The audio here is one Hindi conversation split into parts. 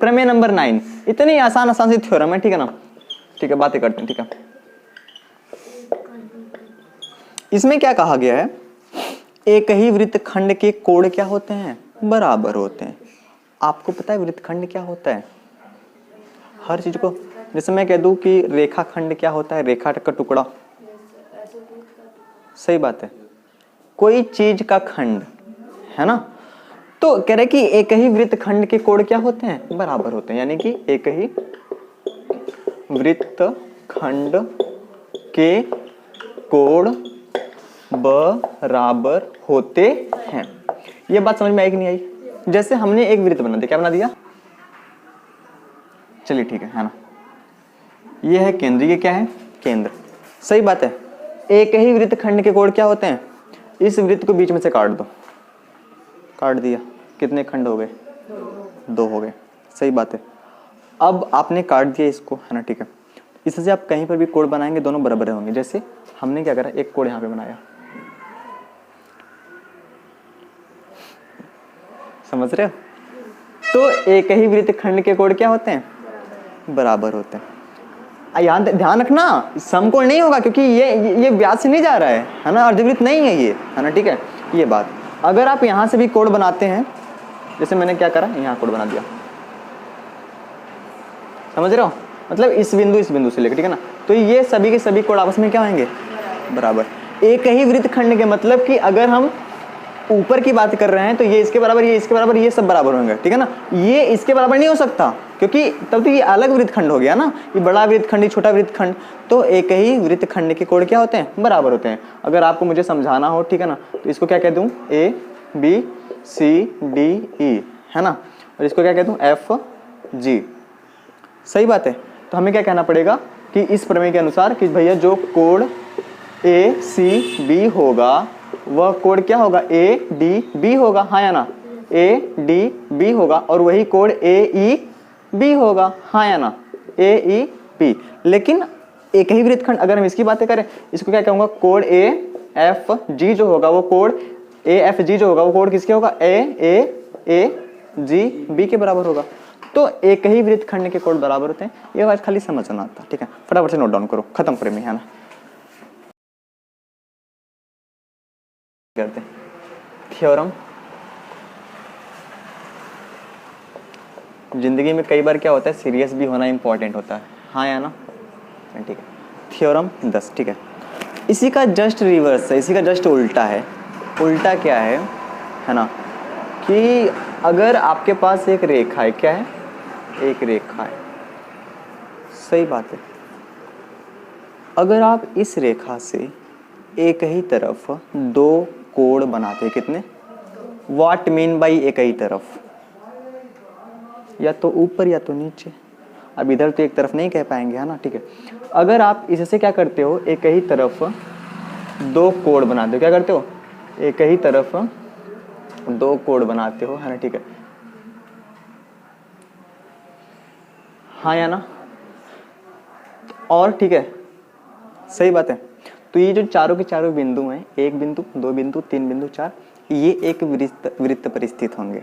प्रमेय नंबर 9, इतनी आसान आसान सी थ्योरम है, ठीक है ना। ठीक है, बातें करते हैं, ठीक है। इसमें क्या कहा गया है, एक ही वृत्तखंड के कोण क्या होते हैं, बराबर होते हैं। आपको पता है वृत्तखंड क्या होता है? हर चीज को, जैसे मैं कह दूं कि रेखाखंड क्या होता है, रेखा का टुकड़ा, सही बात है, कोई चीज का खंड, है ना। तो कह रहे कि एक ही वृत्तखंड के कोण क्या होते हैं, बराबर होते हैं, यानी कि एक ही वृत्तखंड के कोण बराबर होते हैं। ये बात समझ में आई कि नहीं आई? जैसे हमने एक वृत्त बना दिया, क्या बना दिया, चलिए ठीक है ना। ये है केंद्र, ये क्या है, केंद्र, सही बात है। एक ही वृत्तखंड के कोण क्या होते हैं, इस वृत्त को बीच में से काट दो, काट दिया, कितने खंड हो गए, 2 हो गए, सही बात है। अब आपने काट दिया इसको, है ना, ठीक है। इससे आप कहीं पर भी कोण बनाएंगे दोनों बराबर होंगे। जैसे हमने क्या करा, एक कोण यहाँ पे बनाया, समझ रहे हो? तो एक ही वृत्तखंड के कोण क्या होते हैं, बराबर होते हैं। याद ध्यान रखना, समकोण नहीं होगा क्योंकि ये व्यास से नहीं जा रहा है ना, अर्धवृत्त नहीं है ये, है ना, ठीक है। ये बात, अगर आप यहां से भी कोण बनाते हैं, जैसे मैंने क्या करा, यहाँ कोण बना दिया, समझ रहे हो, मतलब इस बिंदु से लेकर, ठीक है ना। तो ये सभी के सभी कोण आपस में क्या होंगे, बराबर। एक ही वृत्तखंड के मतलब कि अगर हम ऊपर की बात कर रहे हैं तो ये इसके बराबर, ये इसके बराबर, ये सब बराबर होंगे, ठीक है ना। ये इसके बराबर नहीं हो सकता क्योंकि तब तो ये अलग वृत्तखंड हो गया ना, ये बड़ा वृत्तखंड, ये छोटा वृत्तखंड। तो एक ही वृत्तखंड के कोण क्या होते हैं, बराबर होते हैं। अगर आपको मुझे समझाना हो, ठीक है ना, तो इसको क्या कह दूं, A B C D E, है ना, और इसको क्या कह दूं, एफ जी, सही बात है। तो हमें क्या कहना पड़ेगा कि इस प्रमेय के अनुसार कि भैया जो कोण ए सी बी होगा वह कोण क्या होगा, ए डी बी होगा, हाँ या ना, ए डी बी होगा, और वही कोण ए ई बी होगा, हाँ या ना, ए ई बी। लेकिन एक ही वृत्तखंड, अगर हम इसकी बातें करें, इसको क्या कहूंगा, कोण ए एफ जी जो होगा वो कोण ए एफ जी जो होगा वो कोण किसके होगा, ए जी बी के बराबर होगा। तो एक ही वृत्तखंड के कोण बराबर होते हैं। ये बात खाली समझना आता, ठीक है। फटाफट से नोट डाउन करो, खत्म प्रमेय, है ना। करते थ्योरम। जिंदगी में कई बार क्या होता है, सीरियस भी होना इंपॉर्टेंट होता है, हाँ या ना, ठीक है। थ्योरम 10, ठीक है। इसी का जस्ट रिवर्स है, इसी का जस्ट उल्टा है। उल्टा क्या है ना, कि अगर आपके पास एक रेखा है, क्या है, एक रेखा है, सही बात है। अगर आप इस रेखा से एक ही तरफ 2 कोण बनाते हैं, कितने, व्हाट मीन बाई एक ही तरफ, या तो ऊपर या तो नीचे। अब इधर तो एक तरफ नहीं कह पाएंगे, है ना, ठीक है। अगर आप इससे क्या करते हो, एक ही तरफ 2 कोण बनाते हो, क्या करते हो, एक ही तरफ 2 कोण बनाते हो, है ना, ठीक है, हाँ या ना, और ठीक है, सही बात है। तो ये जो चारों के चारों बिंदु हैं, 1 बिंदु 2 बिंदु 3 बिंदु 4, ये एक वृत्त पर स्थित होंगे।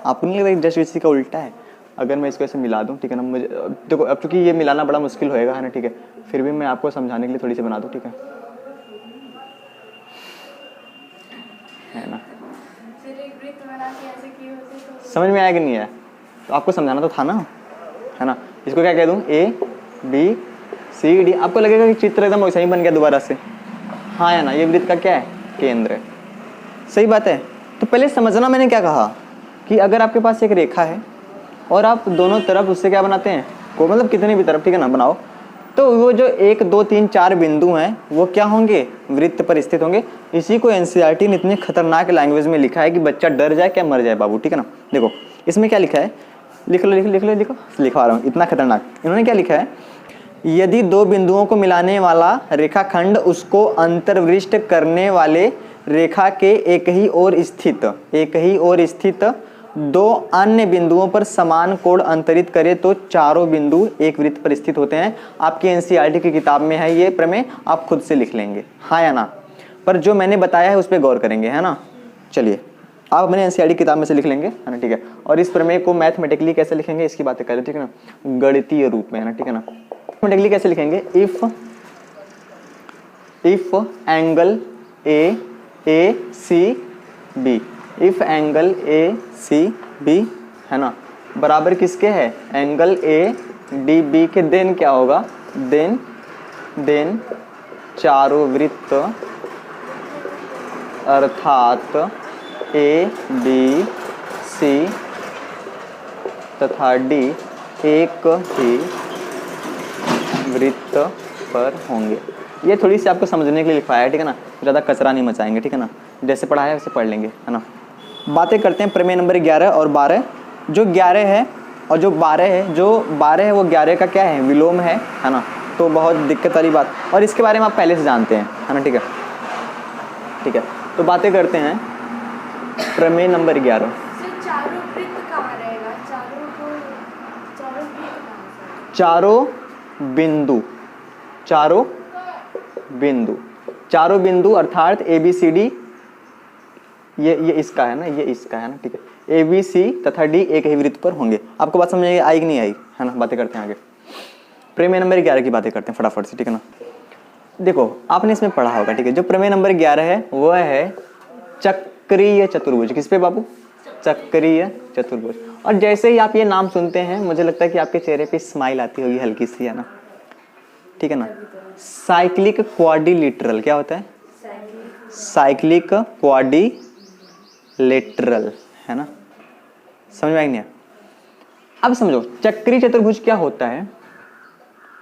आपको नहीं लग रहा जस्ट इसी का उल्टा है? अगर मैं इसको ऐसे मिला दूं, ठीक है ना, मुझे देखो अब चूंकि ये मिलाना बड़ा मुश्किल होएगा, है ना, ठीक है, फिर भी मैं आपको समझाने के लिए थोड़ी सी बना दूं, ठीक है ना। समझ में आया कि नहीं आया? तो आपको समझाना तो था ना, है ना। इसको क्या कह दूं, ए बी सी डी, आपको लगेगा कि चित्र एकदम वैसा ही बन गया दोबारा से, हाँ या ना। ये वृत्त का क्या है, केंद्र है, सही बात है। तो पहले समझना मैंने क्या कहा कि अगर आपके पास एक रेखा है और आप दोनों तरफ उससे क्या बनाते हैं, को मतलब कितने भी तरफ, ठीक है ना, बनाओ, तो वो जो 1 2 3 4 बिंदु हैं वो क्या होंगे, वृत्त पर स्थित होंगे। इसी को एनसीईआरटी ने इतनी खतरनाक लैंग्वेज में लिखा है कि बच्चा डर जाए क्या मर जाए बाबू, ठीक है ना। देखो इसमें क्या लिखा है, लिख लो लिखवा रहा हूँ, इतना खतरनाक। इन्होंने क्या लिखा है, यदि 2 बिंदुओं को मिलाने वाला रेखाखंड उसको अंतर्वृष्ट करने वाले रेखा के एक ही ओर स्थित 2 अन्य बिंदुओं पर समान कोण अंतरित करे तो चारों बिंदु एक वृत्त पर स्थित होते हैं। आपकी एनसीईआरटी की किताब में है ये प्रमेय, आप खुद से लिख लेंगे, हाँ या ना। पर जो मैंने बताया है उस पर गौर करेंगे, है ना। चलिए आप अपने एनसीईआरटी किताब में से लिख लेंगे, है ना, ठीक है। और इस प्रमेय को मैथमेटिकली कैसे लिखेंगे इसकी बातें करें, ठीक है ना, गणितीय रूप में, है ना, ठीक है ना। मैथमेटिकली कैसे लिखेंगे, if angle A C B, if angle A C B, है ना, बराबर किसके है, एंगल ए डी बी के, देन क्या होगा, देन चारों वृत्त अर्थात ए बी सी तथा डी एक ही वृत्त पर होंगे। ये थोड़ी सी आपको समझने के लिए लिखवाया है, ठीक है ना, ज़्यादा कचरा नहीं मचाएंगे, ठीक है ना, जैसे पढ़ाया है वैसे पढ़ लेंगे, है ना। बातें करते हैं प्रमेय नंबर 11 और 12। जो 11 है और जो 12 है, जो 12 है वो 11 का क्या है, विलोम है ना, तो बहुत दिक्कत वाली बात, और इसके बारे में आप पहले से जानते हैं, है ना, ठीक है, ठीक है। तो बातें करते हैं प्रमेय नंबर 11। चारों बिंदु अर्थात ए बी सी डी, ये इसका है ना, ये इसका है ना, ठीक है, ए बी सी तथा डी एक ही वृत्त पर होंगे। आपको बात समझ में आई कि नहीं आई, है ना। बातें करते हैं आगे, प्रमेय नंबर 11 की बातें करते हैं फटाफट से, ठीक है ना। देखो आपने इसमें पढ़ा होगा, ठीक है, जो प्रमेय नंबर 11 है वह है चक्रीय चतुर्भुज। किस पे बाबू, चक्रीय चतुर्भुज। और जैसे ही आप ये नाम सुनते हैं मुझे लगता है कि आपके चेहरे पे स्माइल आती होगी हल्की सी, है ना, ठीक है ना। साइक्लिक क्वाड्रिलेटरल क्या होता है, साइक्लिक क्वाड्रिलेटरल, है ना, समझ में आई नहीं। अब समझो चक्रीय चतुर्भुज क्या होता है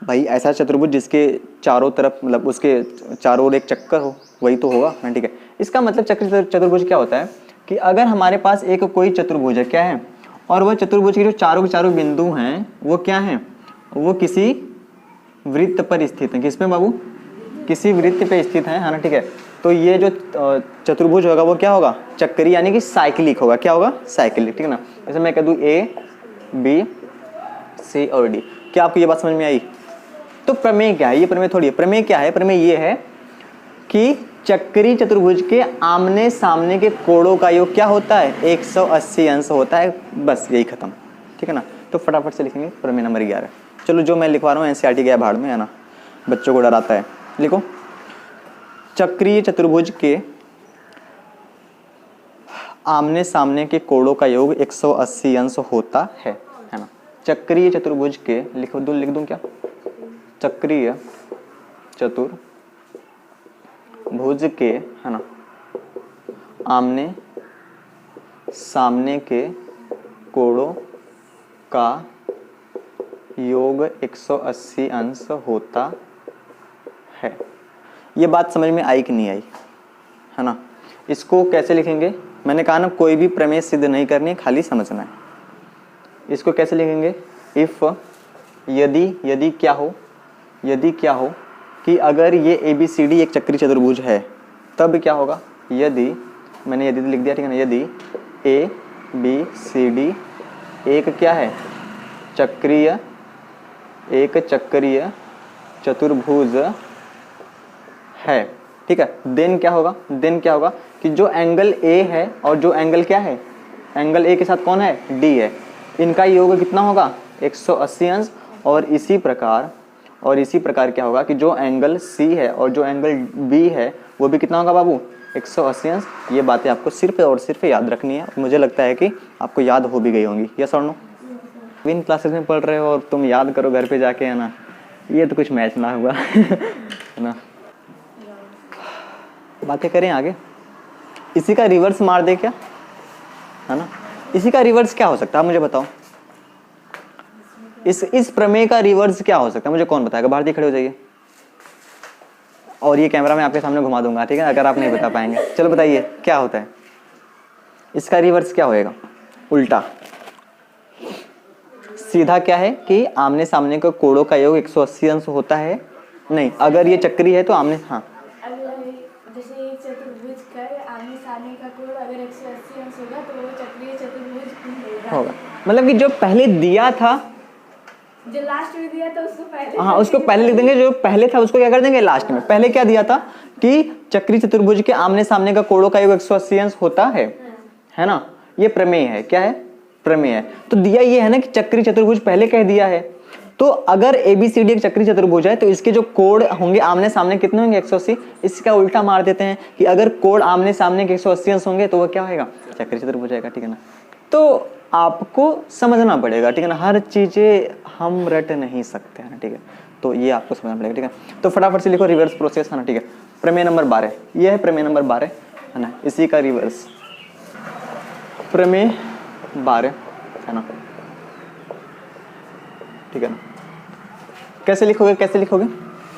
भाई, ऐसा चतुर्भुज जिसके चारों तरफ मतलब उसके चारों ओर एक चक्कर हो, वही तो होगा ना, ठीक है। इसका मतलब चक्रीय चतुर्भुज क्या होता है कि अगर हमारे पास एक कोई चतुर्भुज है, क्या है, और वह चतुर्भुज के जो चारों के चारों बिंदु हैं वो क्या हैं, वो किसी वृत्त पर स्थित है। किस पे बाबू, किसी वृत्त पे स्थित है ना, ठीक है। तो ये जो चतुर्भुज होगा वो क्या होगा, चक्रीय यानी कि साइक्लिक होगा। क्या होगा, साइक्लिक, ठीक है ना। जैसे मैं कह दूं ए बी सी और डी। क्या आपको ये बात समझ में आई। तो प्रमेय क्या है, ये प्रमेय थोड़ी है, प्रमेय क्या है, प्रमेय ये है कि चक्रीय चतुर्भुज के आमने सामने के कोणों का योग क्या होता है, 180 अंश होता है, बस यही खत्म, ठीक है ना। तो फटाफट से लिखेंगे प्रमेय नंबर 11। चलो जो मैं लिखवा रहा हूँ एनसीईआरटी गया भाड़ में, है ना, बच्चों को डराता है। लिखो चक्रीय चतुर्भुज के आमने सामने के कोणों का योग 180 अंश होता है ना। चक्रीय चतुर्भुज के लिख दूं क्या, चक्रीय चतुर्भुज के, है ना, आमने सामने के कोणों का योग 180 अंश होता है। ये बात समझ में आई कि नहीं आई, है ना। इसको कैसे लिखेंगे, मैंने कहा ना कोई भी प्रमेय सिद्ध नहीं करनी, खाली समझना है। इसको कैसे लिखेंगे, इफ यदि क्या हो, यदि क्या हो कि अगर ये ए बी सी डी एक चक्रीय चतुर्भुज है, तब क्या होगा, यदि, मैंने यदि लिख दिया, ठीक है ना, यदि ए बी सी डी एक क्या है, चक्रीय, एक चक्रीय चतुर्भुज है, ठीक है। देन क्या होगा, देन क्या होगा कि जो एंगल ए है और जो एंगल क्या है, एंगल ए के साथ कौन है, डी है, इनका योग कितना होगा, 180 अंश। और इसी प्रकार क्या होगा कि जो एंगल सी है और जो एंगल बी है वो भी कितना होगा बाबू, 180 अंश। ये बातें आपको सिर्फ और सिर्फ याद रखनी है, मुझे लगता है कि आपको याद हो भी गई होंगी। यस और नो, इन क्लासेस में पढ़ रहे हो और तुम याद करो घर पे जाके, है ना, ये तो कुछ मैच ना हुआ है ना। बातें करें आगे, इसी का रिवर्स मार दे क्या, है ना, इसी का रिवर्स क्या हो सकता है मुझे बताओ, इस प्रमेय का रिवर्स क्या हो सकता है, मुझे कौन बताएगा, भारतीय खड़े हो जाइए। और ये कैमरा मैं आपके सामने घुमा दूंगा, ठीक है, अगर आप नहीं बता पाएंगे। चलो बताइए क्या होता है, इसका रिवर्स क्या होएगा, उल्टा। सीधा क्या है कि आमने सामने के कोणों का योग 180 अंश होता है, नहीं, अगर ये चक्री है तो आमने, हाँ, जैसे चतुर्भुज का आमने सामने का कोण अगर 180 अंश होगा तो वो चक्रीय चतुर्भुज होगा। मतलब कि जो पहले दिया था, जो लास्ट में दिया था उसको पहले, हाँ, उसको पहले लिख देंगे, जो पहले था उसको क्या कर देंगे लास्ट में। पहले क्या दिया था कि चक्रीय चतुर्भुज के आमने सामने का कोणों का योग 180 अंश होता है है ना, ये प्रमेय है। क्या है? प्रमेय है। तो दिया ये है ना कि चक्रीय चतुर्भुज पहले कह दिया है, तो अगर ABCD एक चक्रीय चतुर्भुज है तो इसके जो कोण होंगे आमने सामने कितने होंगे? 180। इसका उल्टा मार देते हैं कि अगर कोण आमने सामने के 180 अंश होंगे तो वो क्या होगा? चक्रीय चतुर्भुज आएगा। ठीक है ना, तो आपको समझना पड़ेगा। ठीक है ना, हर चीजें हम रट नहीं सकते हैं। ठीक है, तो ये आपको समझना पड़ेगा। ठीक है, तो फटाफट से लिखो रिवर्स प्रोसेस, है ना। ठीक है, प्रमेय नंबर 12, ये है प्रमेय नंबर 12, है ना, इसी का रिवर्स प्रमेय 12, है ना। ठीक है ना, कैसे लिखोगे? कैसे लिखोगे?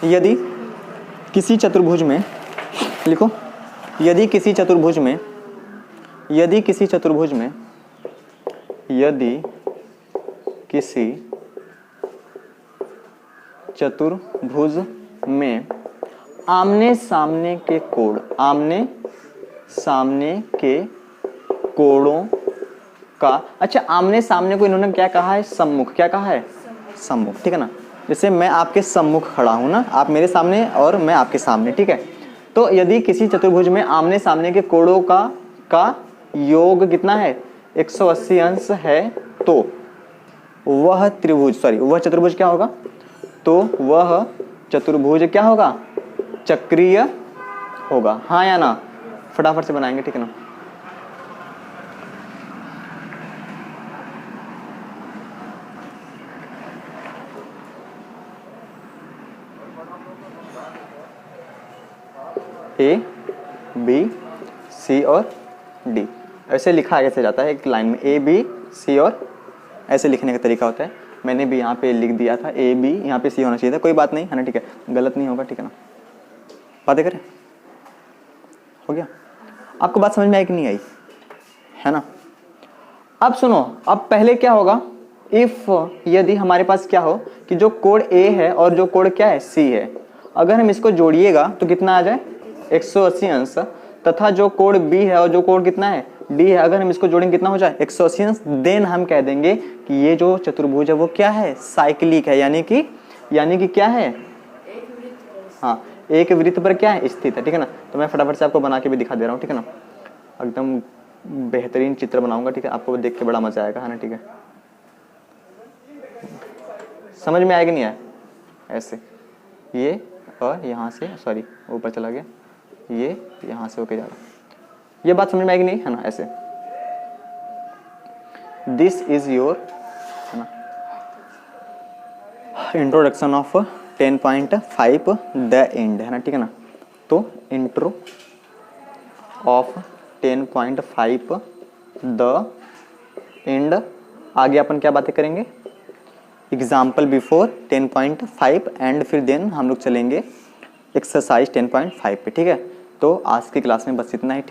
यदि किसी चतुर्भुज में, लिखो, यदि किसी चतुर्भुज में, यदि किसी चतुर्भुज में, यदि किसी चतुर्भुज में आमने सामने के कोण, आमने सामने के कोणों का, अच्छा आमने सामने को इन्होंने क्या कहा है? सम्मुख। क्या कहा है? सम्मुख। ठीक है ना, जैसे मैं आपके सम्मुख खड़ा हूं ना, आप मेरे सामने और मैं आपके सामने। ठीक है, तो यदि किसी चतुर्भुज में आमने सामने के कोणों का योग कितना है? 180 अंश है, तो वह त्रिभुज, सॉरी वह चतुर्भुज क्या होगा? तो वह चतुर्भुज क्या होगा? चक्रीय होगा। हाँ या ना? फटाफट से बनाएंगे। ठीक है ना, A, B, C और D ऐसे लिखा कैसे जाता है? एक लाइन में A, B, C और ऐसे लिखने का तरीका होता है। मैंने भी यहाँ पे लिख दिया था A, B, यहाँ पे C होना चाहिए था, कोई बात नहीं, है ना। ठीक है, गलत नहीं होगा। ठीक है ना, बातें करें, हो गया? आपको बात समझ में आई कि नहीं आई? है ना। अब सुनो, अब पहले क्या होगा? इफ, यदि हमारे पास क्या हो कि जो कोण A है और जो कोण क्या है? C है, अगर हम इसको जोड़िएगा तो कितना आ जाए? 180 अंश, तथा जो कोण B है और जो कोण कितना है? D है, अगर हम इसको जोड़ेंगे कितना हो जाए? 180 अंश। देन हम कह देंगे कि ये जो चतुर्भुज है वो क्या है? साइक्लिक है, यानी कि क्या है? हाँ, एक वृत्त पर क्या है? स्थित है। ठीक है ना, तो मैं फटाफट से आपको बना के भी दिखा दे रहा हूँ। ठीक है ना, एकदम बेहतरीन चित्र बनाऊंगा। ठीक है, आपको देख के बड़ा मजा आएगा, है ना। ठीक है, समझ में आएगा नहीं आया? ऐसे ये और यहाँ से, सॉरी ऊपर चला गया, ये यहाँ से होके जा रहा, ये बात समझ में आएगी नहीं? है ना, ऐसे दिस इज योर, है ना, इंट्रोडक्शन ऑफ 10.5 द एंड, है ना। ठीक है ना, तो इंट्रो ऑफ 10.5 द एंड, आगे अपन क्या बातें करेंगे? एग्जाम्पल बिफोर 10.5 एंड फिर देन हम लोग चलेंगे एक्सरसाइज 10.5 पे। ठीक है, तो आज की क्लास में बस इतना ही।